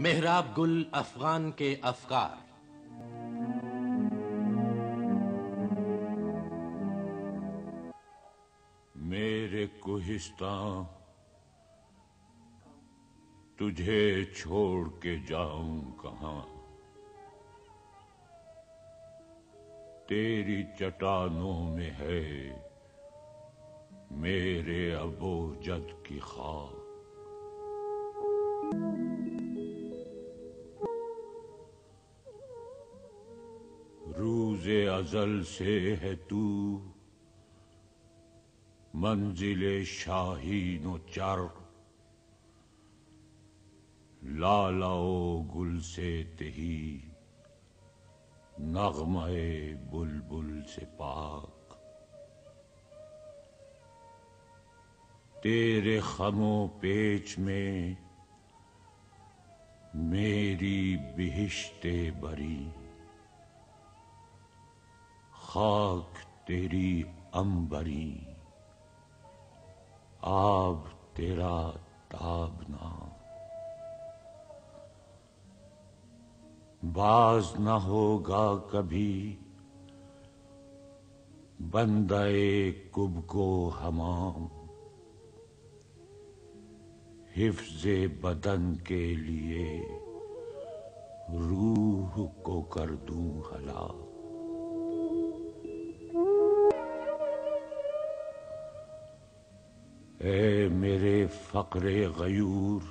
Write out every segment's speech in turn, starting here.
محراب گل افغان کے افکار. میرے کوہستان تجھے چھوڑ کے جاؤں کہاں، تیری چٹانوں میں ہے میرے ابو جد کی خاک. روز ازل سے ہے تو منزل شاہین و چر، لالا و گل سے تہی نغمہ بلبل سے پاک. تیرے خم و پیچ میں میری بہشت بری، خاک تیری عنبری آب تیرا تابنا. باز نہ ہوگا کبھی بندہ کب کو حمام، حفظ بدن کے لیے روح کو کر دوں ہلاک. اے میرے فقر غیور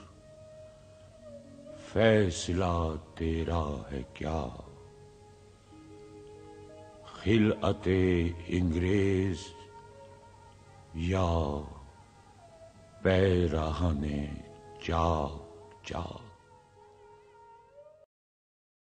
فیصلہ تیرا ہے کیا، خلعت انگریز یا پیراہن چاک چاک.